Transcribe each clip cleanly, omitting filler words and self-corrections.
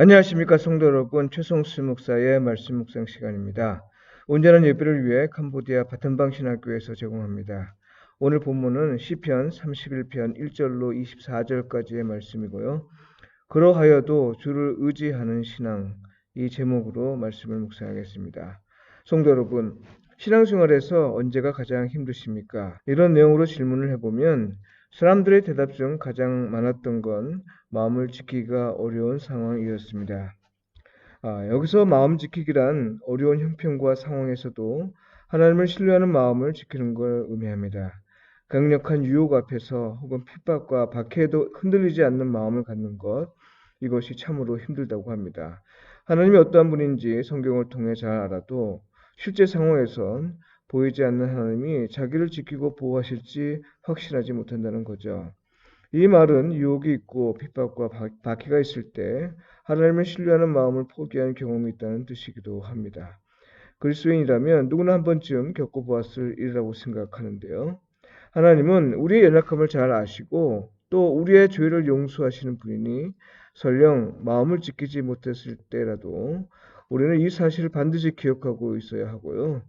안녕하십니까 성도 여러분, 최성수 목사의 말씀 묵상 시간입니다. 온전한 예배를 위해 캄보디아 바텐방 신학교에서 제공합니다. 오늘 본문은 시편 31편 1절로 24절까지의 말씀이고요. 그러하여도 주를 의지하는 신앙, 이 제목으로 말씀을 묵상하겠습니다. 성도 여러분, 신앙생활에서 언제가 가장 힘드십니까? 이런 내용으로 질문을 해보면 사람들의 대답 중 가장 많았던 건 마음을 지키기가 어려운 상황이었습니다. 여기서 마음 지키기란 어려운 형편과 상황에서도 하나님을 신뢰하는 마음을 지키는 걸 의미합니다. 강력한 유혹 앞에서 혹은 핍박과 박해에도 흔들리지 않는 마음을 갖는 것, 이것이 참으로 힘들다고 합니다. 하나님이 어떠한 분인지 성경을 통해 잘 알아도 실제 상황에선 보이지 않는 하나님이 자기를 지키고 보호하실지 확신하지 못한다는 거죠. 이 말은 유혹이 있고 핍박과 박해가 있을 때 하나님을 신뢰하는 마음을 포기한 경험이 있다는 뜻이기도 합니다. 그리스도인이라면 누구나 한 번쯤 겪어보았을 일이라고 생각하는데요. 하나님은 우리의 연약함을 잘 아시고 또 우리의 죄를 용서하시는 분이니 설령 마음을 지키지 못했을 때라도 우리는 이 사실을 반드시 기억하고 있어야 하고요.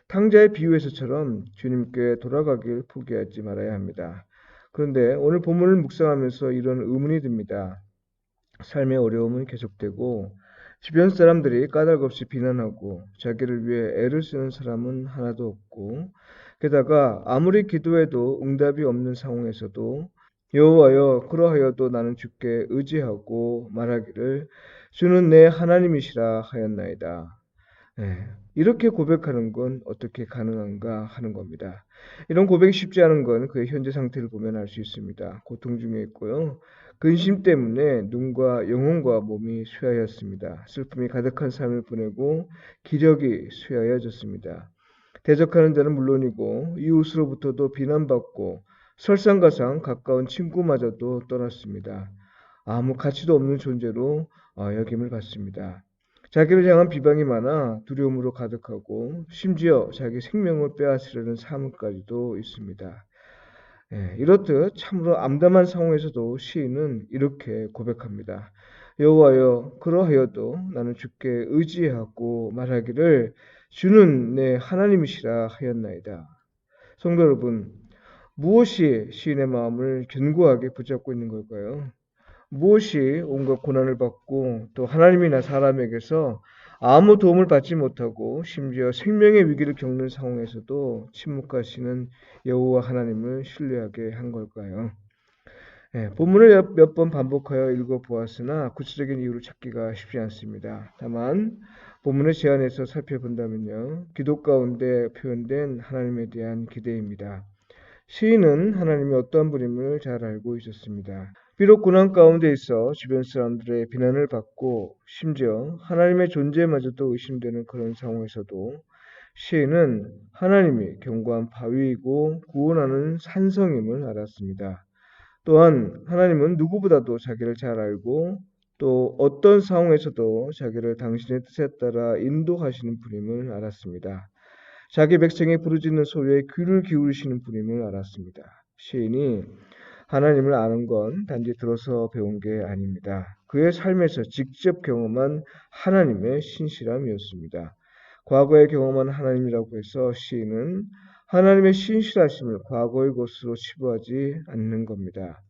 탕자의 비유에서처럼 주님께 돌아가길 포기하지 말아야 합니다. 그런데 오늘 본문을 묵상하면서 이런 의문이 듭니다. 삶의 어려움은 계속되고 주변 사람들이 까닭없이 비난하고 자기를 위해 애를 쓰는 사람은 하나도 없고 게다가 아무리 기도해도 응답이 없는 상황에서도 여호와여 그러하여도 나는 주께 의지하고 말하기를 주는 내 하나님이시라 하였나이다. 이렇게 고백하는 건 어떻게 가능한가 하는 겁니다. 이런 고백이 쉽지 않은 건 그의 현재 상태를 보면 알 수 있습니다. 고통 중에 있고요. 근심 때문에 눈과 영혼과 몸이 쇠하였습니다. 슬픔이 가득한 삶을 보내고 기력이 쇠하여졌습니다. 대적하는 자는 물론이고 이웃으로부터도 비난받고 설상가상 가까운 친구마저도 떠났습니다. 아무 가치도 없는 존재로 여김을 받습니다. 자기를 향한 비방이 많아 두려움으로 가득하고 심지어 자기 생명을 빼앗으려는 사문까지도 있습니다. 이렇듯 참으로 암담한 상황에서도 시인은 이렇게 고백합니다. 여호와여 그러하여도 나는 주께 의지하고 말하기를 주는 내 하나님이시라 하였나이다. 성도 여러분, 무엇이 시인의 마음을 견고하게 붙잡고 있는 걸까요? 무엇이 온갖 고난을 받고 또 하나님이나 사람에게서 아무 도움을 받지 못하고 심지어 생명의 위기를 겪는 상황에서도 침묵하시는 여호와 하나님을 신뢰하게 한 걸까요? 본문을 몇 번 반복하여 읽어보았으나 구체적인 이유를 찾기가 쉽지 않습니다. 다만 본문의 제안에서 살펴본다면요. 기도 가운데 표현된 하나님에 대한 기대입니다. 시인은 하나님이 어떠한 분임을 잘 알고 있었습니다. 비록 고난 가운데 있어 주변 사람들의 비난을 받고 심지어 하나님의 존재마저도 의심되는 그런 상황에서도 시인은 하나님이 견고한 바위이고 구원하는 산성임을 알았습니다. 또한 하나님은 누구보다도 자기를 잘 알고 또 어떤 상황에서도 자기를 당신의 뜻에 따라 인도하시는 분임을 알았습니다. 자기 백성이 부르짖는 소리에 귀를 기울이시는 분임을 알았습니다. 시인이 하나님을 아는 건 단지 들어서 배운 게 아닙니다. 그의 삶에서 직접 경험한 하나님의 신실함이었습니다. 과거에 경험한 하나님이라고 해서 시인은 하나님의 신실하심을 과거의 것으로 치부하지 않는 겁니다.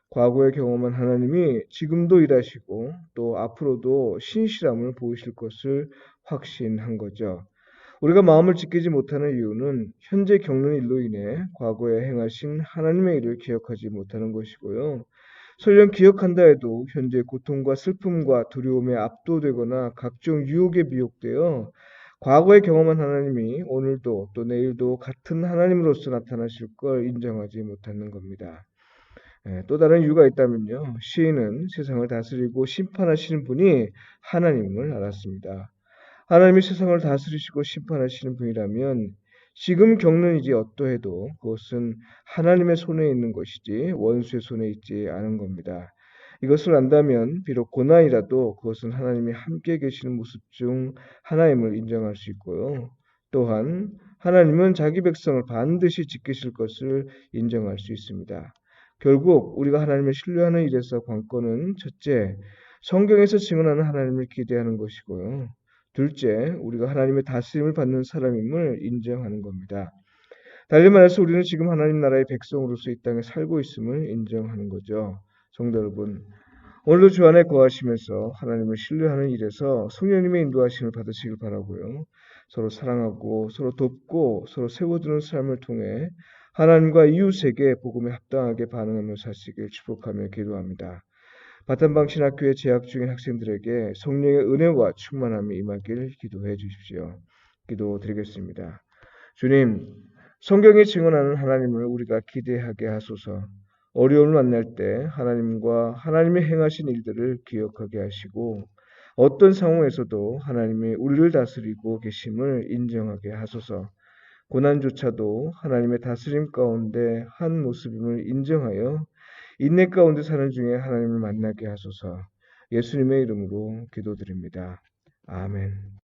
과거에 경험한 하나님이 지금도 일하시고 또 앞으로도 신실함을 보이실 것을 확신한 거죠. 우리가 마음을 지키지 못하는 이유는 현재 겪는 일로 인해 과거에 행하신 하나님의 일을 기억하지 못하는 것이고요. 설령 기억한다 해도 현재 고통과 슬픔과 두려움에 압도되거나 각종 유혹에 미혹되어 과거에 경험한 하나님이 오늘도 또 내일도 같은 하나님으로서 나타나실 걸 인정하지 못하는 겁니다. 또 다른 이유가 있다면요. 시인은 세상을 다스리고 심판하시는 분이 하나님을 알았습니다. 하나님이 세상을 다스리시고 심판하시는 분이라면 지금 겪는 일이 어떠해도 그것은 하나님의 손에 있는 것이지 원수의 손에 있지 않은 겁니다. 이것을 안다면 비록 고난이라도 그것은 하나님이 함께 계시는 모습 중 하나임을 인정할 수 있고요. 또한 하나님은 자기 백성을 반드시 지키실 것을 인정할 수 있습니다. 결국 우리가 하나님을 신뢰하는 일에서 관건은 첫째, 성경에서 증언하는 하나님을 기대하는 것이고요. 둘째, 우리가 하나님의 다스림을 받는 사람임을 인정하는 겁니다. 달리 말해서 우리는 지금 하나님 나라의 백성으로서 이 땅에 살고 있음을 인정하는 거죠. 성도 여러분, 오늘도 주 안에 거하시면서 하나님을 신뢰하는 일에서 성령님의 인도하심을 받으시길 바라고요. 서로 사랑하고 서로 돕고 서로 세워주는 삶을 통해 하나님과 이웃에게 복음에 합당하게 반응하며 사시길 축복하며 기도합니다. 바탄방신학교에 재학 중인 학생들에게 성령의 은혜와 충만함이 임하길 기도해 주십시오. 기도드리겠습니다. 주님, 성경이 증언하는 하나님을 우리가 기대하게 하소서. 어려움을 만날 때 하나님과 하나님의 행하신 일들을 기억하게 하시고 어떤 상황에서도 하나님이 우리를 다스리고 계심을 인정하게 하소서. 고난조차도 하나님의 다스림 가운데 한 모습임을 인정하여 인내 가운데 사는 중에 하나님을 만나게 하소서. 예수님의 이름으로 기도드립니다. 아멘.